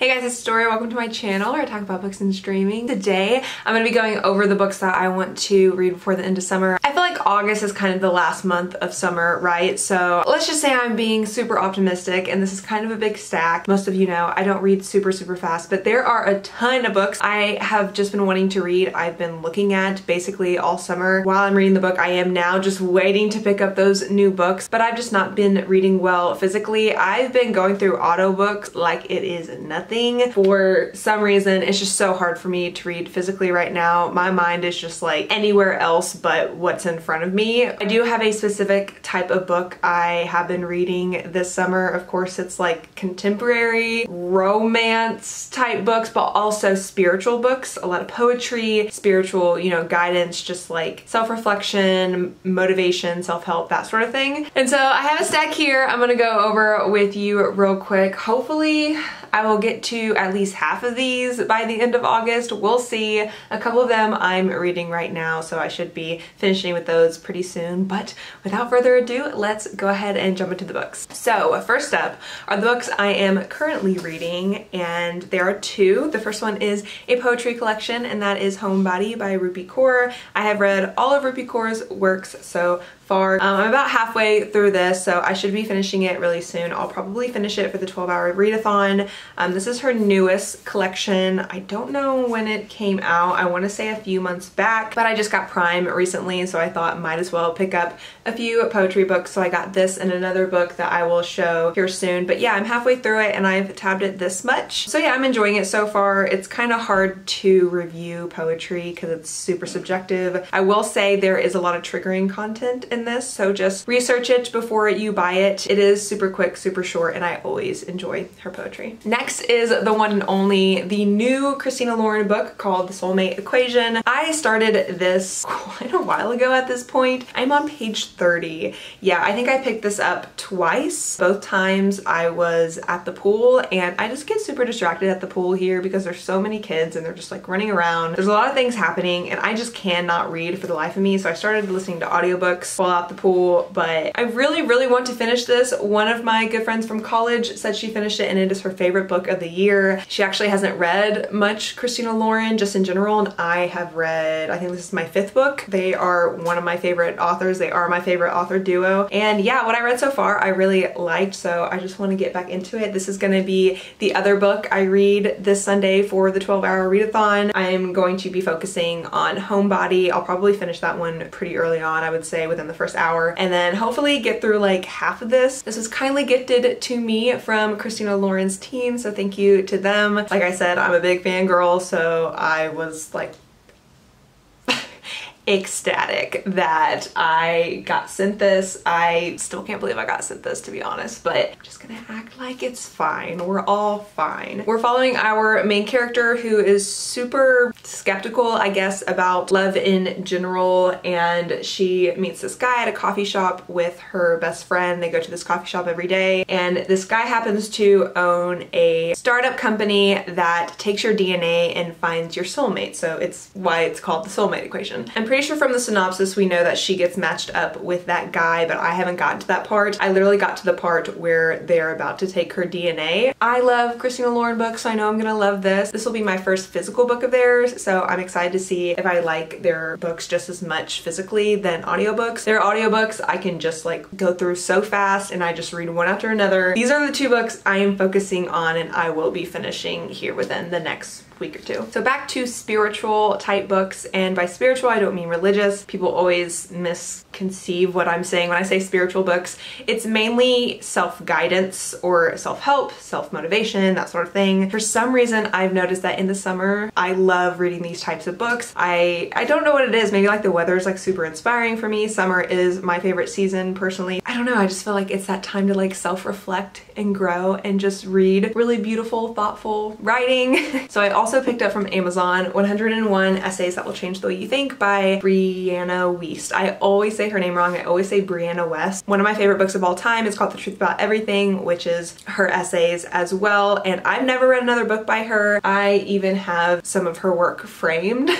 Hey guys, it's Dory. Welcome to my channel where I talk about books and streaming. Today, I'm going to be going over the books that I want to read before the end of summer. I feel like August is kind of the last month of summer, right? So let's just say I'm being super optimistic and this is kind of a big stack. Most of you know I don't read super fast, but there are a ton of books I have just been wanting to read. I've been looking at basically all summer. While I'm reading the book, I am now just waiting to pick up those new books, but I've just not been reading well physically. I've been going through audiobooks like it is nothing. For some reason, it's just so hard for me to read physically right now. My mind is just like anywhere else but what's in front of me. I do have a specific type of book I have been reading this summer. Of course, it's like contemporary romance type books, but also spiritual books, a lot of poetry, spiritual, guidance, just like self-reflection, motivation, self-help, that sort of thing. And so I have a stack here I'm gonna go over with you real quick. Hopefully I will get to at least half of these by the end of August. We'll see. A couple of them I'm reading right now, so I should be finishing with those pretty soon. But without further ado, let's go ahead and jump into the books. So first up are the books I am currently reading, and there are two. The first one is a poetry collection, and that is Homebody by Rupi Kaur. I have read all of Rupi Kaur's works so far. I'm about halfway through this, so I should be finishing it really soon. I'll probably finish it for the 12-hour readathon. This is her newest collection. I don't know when it came out. I want to say a few months back, but I just got Prime recently, so I thought might as well pick up a few poetry books. So I got this and another book that I will show here soon. But yeah, I'm halfway through it and I've tabbed it this much. So yeah, I'm enjoying it so far. It's kind of hard to review poetry because it's super subjective. I will say there is a lot of triggering content in this, so just research it before you buy it. It is super quick, super short, and I always enjoy her poetry. Next is the one and only, the new Christina Lauren book called The Soulmate Equation. I started this quite a while ago at this point. I'm on page 30. Yeah, I think I picked this up twice. Both times I was at the pool, and I just get super distracted at the pool here because there's so many kids and they're just like running around. There's a lot of things happening and I just cannot read for the life of me, so I started listening to audiobooks while at the pool. But I really want to finish this. One of my good friends from college said she finished it and it is her favorite book of the year. She actually hasn't read much Christina Lauren just in general, and I have read, I think this is my 5th book. They are one of my favorite authors. They are my favorite author duo, and yeah, what I read so far I really liked, so I just want to get back into it. This is going to be the other book I read this Sunday for the 12-hour readathon. I'm going to be focusing on Homebody. I'll probably finish that one pretty early on, I would say within the first hour, and then hopefully get through like half of this. This was kindly gifted to me from Christina Lauren's team, so thank you to them. Like I said, I'm a big fangirl, so I was like ecstatic that I got sent this. I still can't believe I got sent this, to be honest, but I'm just gonna act like it's fine. We're all fine. We're following our main character who is super skeptical, I guess, about love in general, and she meets this guy at a coffee shop with her best friend. They go to this coffee shop every day, and this guy happens to own a startup company that takes your DNA and finds your soulmate, so it's why it's called the Soulmate Equation. I'm pretty sure from the synopsis we know that she gets matched up with that guy, but I haven't gotten to that part. I literally got to the part where they're about to take her DNA. I love Christina Lauren books, so I know I'm gonna love this. This will be my first physical book of theirs, so I'm excited to see if I like their books just as much physically than audiobooks. Their audiobooks I can just like go through so fast and I just read one after another. These are the two books I am focusing on and I will be finishing here within the next week or two. So back to spiritual type books, and by spiritual I don't mean religious. People always misconceive what I'm saying when I say spiritual books. It's mainly self-guidance or self-help, self-motivation, that sort of thing. For some reason I've noticed that in the summer I love reading these types of books. I don't know what it is. Maybe like the weather is like super inspiring for me. Summer is my favorite season personally. I don't know, I just feel like it's that time to like self-reflect and grow and just read really beautiful, thoughtful writing. So I also picked up from Amazon 101 Essays That Will Change the Way You Think by Brianna Wiest. I always say say her name wrong. I always say Brianna West. One of my favorite books of all time is called The Truth About Everything, which is her essays as well. And I've never read another book by her. I even have some of her work framed.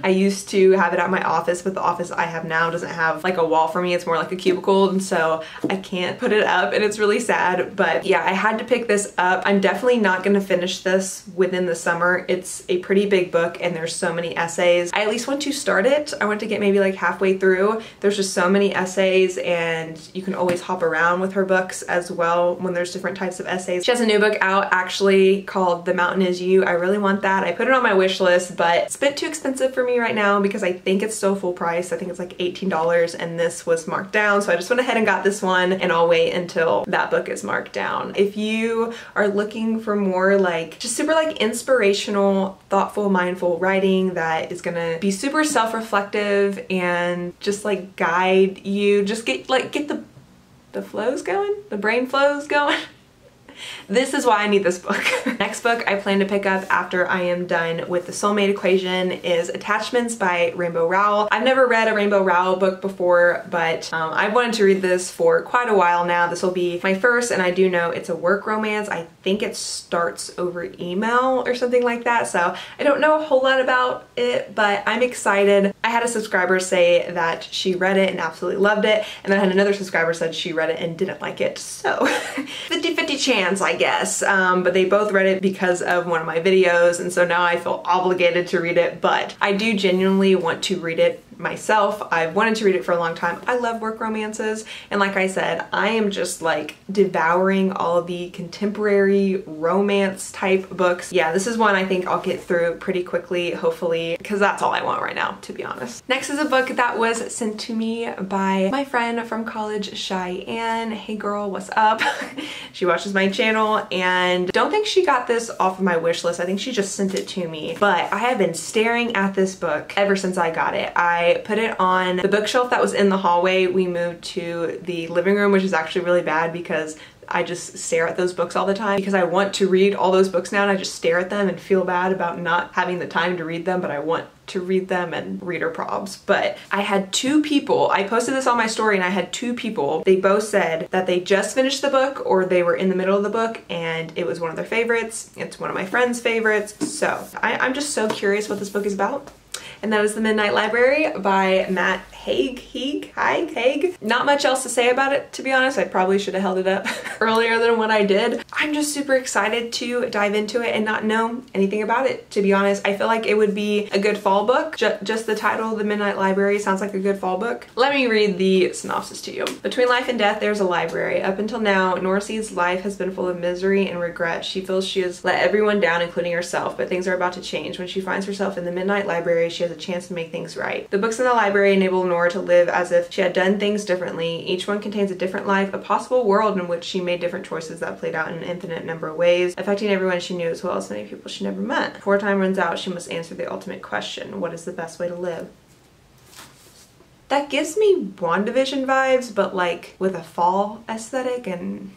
I used to have it at my office, but the office I have now doesn't have like a wall for me. It's more like a cubicle, and so I can't put it up, and it's really sad. But yeah, I had to pick this up. I'm definitely not going to finish this within the summer. It's a pretty big book and there's so many essays. I at least want to start it. I want to get maybe like halfway through. There's just so many essays, and you can always hop around with her books as well when there's different types of essays. She has a new book out actually called The Mountain Is You. I really want that. I put it on my wish list, but it's a bit too expensive for me right now because I think it's still full price. I think it's like $18 and this was marked down. So I just went ahead and got this one, and I'll wait until that book is marked down. If you are looking for more like just super like inspirational, thoughtful, mindful writing that is gonna be super self-reflective and just like guide you, just get the flows going, the brain flows going. This is why I need this book. Next book I plan to pick up after I am done with the Soulmate Equation is Attachments by Rainbow Rowell. I've never read a Rainbow Rowell book before, but I've wanted to read this for quite a while now. This will be my first, and I do know it's a work romance. I think it starts over email or something like that, so I don't know a whole lot about it, but I'm excited. I had a subscriber say that she read it and absolutely loved it, and then I had another subscriber said she read it and didn't like it, so 50-50 chance, I guess. But they both read it because of one of my videos, and so now I feel obligated to read it, but I do genuinely want to read it myself. I've wanted to read it for a long time. I love work romances, and like I said, I am just like devouring all of the contemporary romance type books. Yeah, this is one I think I'll get through pretty quickly, hopefully, because that's all I want right now, to be honest. Next is a book that was sent to me by my friend from college, Cheyenne. Hey girl, what's up? She watches my channel, and don't think she got this off of my wish list. I think she just sent it to me, but I have been staring at this book ever since I got it. I put it on the bookshelf that was in the hallway. We moved to the living room, which is actually really bad because I just stare at those books all the time because I want to read all those books now, and I just stare at them and feel bad about not having the time to read them, but I want to read them and reader probs. But I had two people, I posted this on my story, and I had two people, they both said that they just finished the book or they were in the middle of the book and it was one of their favorites. It's one of my friend's favorites. So I'm just so curious what this book is about. And that is The Midnight Library by Matt Haig. Not much else to say about it, to be honest. I probably should have held it up earlier than what I did. I'm just super excited to dive into it and not know anything about it, to be honest. I feel like it would be a good fall book. Just the title, The Midnight Library, sounds like a good fall book. Let me read the synopsis to you. Between life and death, there's a library. Up until now, Norsee's life has been full of misery and regret. She feels she has let everyone down, including herself, but things are about to change. When she finds herself in the Midnight Library, she has a chance to make things right. The books in the library enable Nora to live as if she had done things differently. Each one contains a different life, a possible world in which she made different choices that played out in an infinite number of ways, affecting everyone she knew as well as many people she never met. Before time runs out, she must answer the ultimate question: what is the best way to live? That gives me WandaVision vibes, but like with a fall aesthetic, and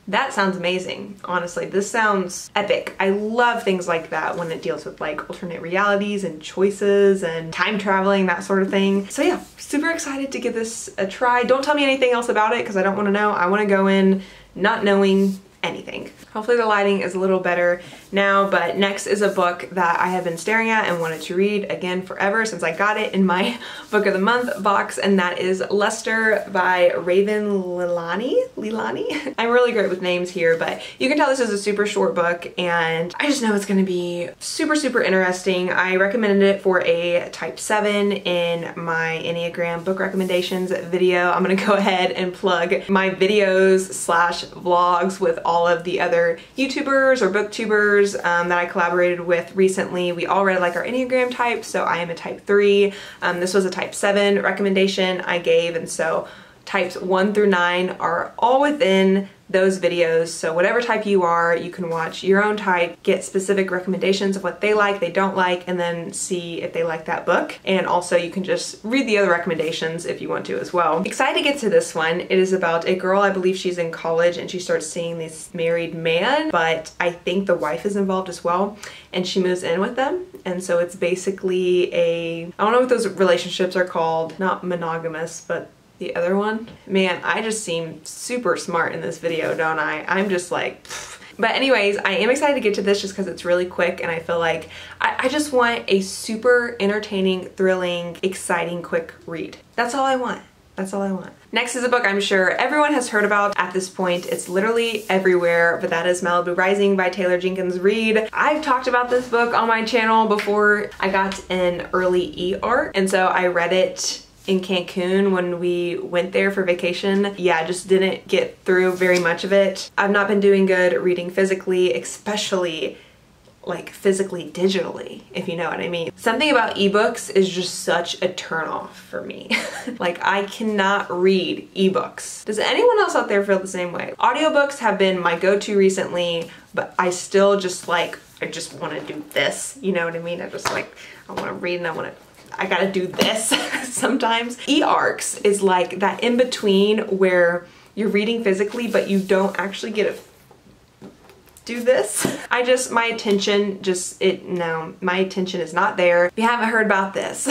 that sounds amazing. Honestly, this sounds epic. I love things like that when it deals with like alternate realities and choices and time traveling, that sort of thing. So yeah, super excited to give this a try. Don't tell me anything else about it because I don't want to know. I want to go in not knowing anything. Hopefully the lighting is a little better now, but next is a book that I have been staring at and wanted to read again forever since I got it in my book of the month box, and that is Luster by Raven Leilani. I'm really great with names here, but you can tell this is a super short book, and I just know it's going to be super interesting. I recommended it for a type 7 in my Enneagram book recommendations video. I'm going to go ahead and plug my videos / vlogs with all of the other YouTubers or booktubers that I collaborated with recently. We all read like our Enneagram type, so I am a type 3. This was a type 7 recommendation I gave, and so types 1 through 9 are all within those videos. So whatever type you are, you can watch your own type, get specific recommendations of what they like, they don't like, and then see if they like that book. And also you can just read the other recommendations if you want to as well. Excited to get to this one. It is about a girl, I believe she's in college, and she starts seeing this married man, but I think the wife is involved as well, and she moves in with them. And so it's basically I don't know what those relationships are called, not monogamous, but the other one. Man, I just seem super smart in this video, don't I? I'm just like, pfft. But anyways, I am excited to get to this just because it's really quick, and I feel like I just want a super entertaining, thrilling, exciting, quick read. That's all I want. That's all I want. Next is a book I'm sure everyone has heard about at this point. It's literally everywhere, but that is Malibu Rising by Taylor Jenkins Reid. I've talked about this book on my channel before. I got an early e-art, and so I read it in Cancun when we went there for vacation. Yeah, just didn't get through very much of it. I've not been doing good reading physically, especially like physically digitally, if you know what I mean. Something about ebooks is just such a turnoff for me. Like, I cannot read ebooks. Does anyone else out there feel the same way? Audiobooks have been my go-to recently, but I still just like, I just want to do this, you know what I mean? I just like, I want to read and I gotta do this sometimes. E-arcs is like that in between where you're reading physically but you don't actually get to do this. My attention is not there. If you haven't heard about this,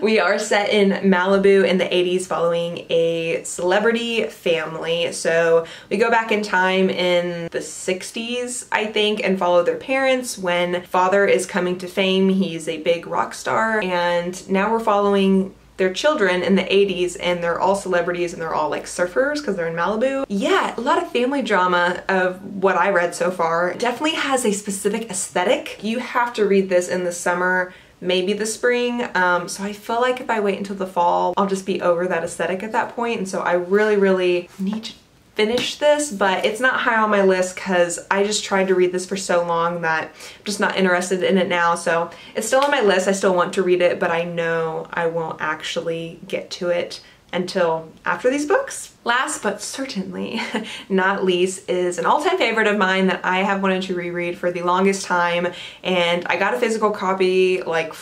we are set in Malibu in the 80s following a celebrity family. So we go back in time in the 60s, I think, and follow their parents when father is coming to fame. He's a big rock star, and now we're following their children in the 80s, and they're all celebrities and they're all like surfers because they're in Malibu. Yeah, a lot of family drama of what I read so far. It definitely has a specific aesthetic. You have to read this in the summer, maybe the spring. So I feel like if I wait until the fall, I'll just be over that aesthetic at that point. And so I really, really need to finish this, but it's not high on my list because I just tried to read this for so long that I'm just not interested in it now. So it's still on my list. I still want to read it, but I know I won't actually get to it until after these books. Last but certainly not least is an all-time favorite of mine that I have wanted to reread for the longest time, and I got a physical copy like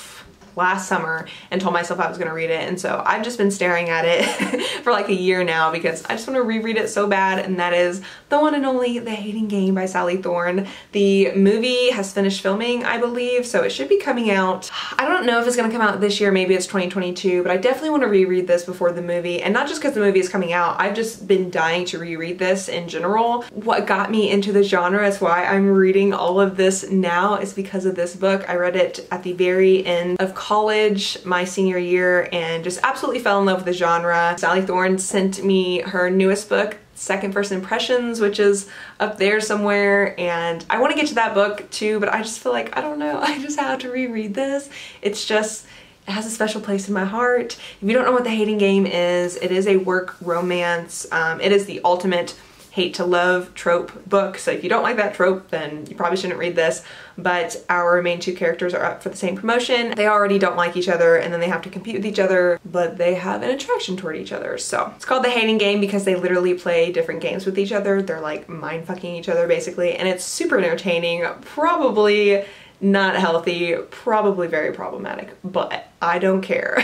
last summer and told myself I was gonna read it, and so I've just been staring at it for like a year now because I just want to reread it so bad, and that is the one and only The Hating Game by Sally Thorne. The movie has finished filming, I believe, so it should be coming out. I don't know if it's gonna come out this year, maybe it's 2022, but I definitely want to reread this before the movie, and not just because the movie is coming out. I've just been dying to reread this in general. What got me into the genre is why I'm reading all of this now is because of this book. I read it at the very end of college, my senior year, and just absolutely fell in love with the genre. Sally Thorne sent me her newest book, Second First Impressions, which is up there somewhere, and I want to get to that book too, but I just feel like, I don't know, I just have to reread this. It's just, it has a special place in my heart. If you don't know what The Hating Game is, it is a work romance. It is the ultimate hate to love trope book, so if you don't like that trope, then you probably shouldn't read this. But our main two characters are up for the same promotion. They already don't like each other, and then they have to compete with each other, but they have an attraction toward each other. So it's called The Hating Game because they literally play different games with each other. They're like mind fucking each other basically, and it's super entertaining, probably not healthy, probably very problematic, but I don't care.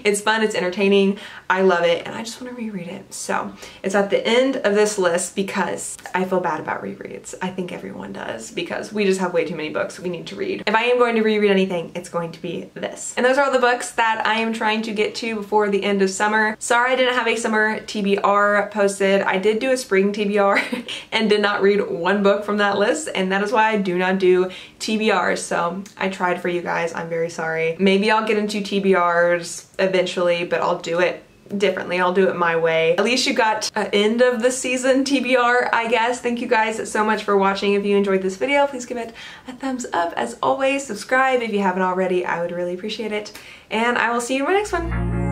It's fun, it's entertaining, I love it, and I just want to reread it. So it's at the end of this list because I feel bad about rereads. I think everyone does because we just have way too many books we need to read. If I am going to reread anything, it's going to be this. And those are all the books that I am trying to get to before the end of summer. Sorry I didn't have a summer TBR posted. I did do a spring TBR and did not read one book from that list, and that is why I do not do TBRs. So I tried for you guys, I'm very sorry. Maybe I'll get into TBRs eventually, but I'll do it differently. I'll do it my way. At least you got an end of the season TBR, I guess. Thank you guys so much for watching. If you enjoyed this video, please give it a thumbs up. As always, subscribe if you haven't already. I would really appreciate it. And I will see you in my next one.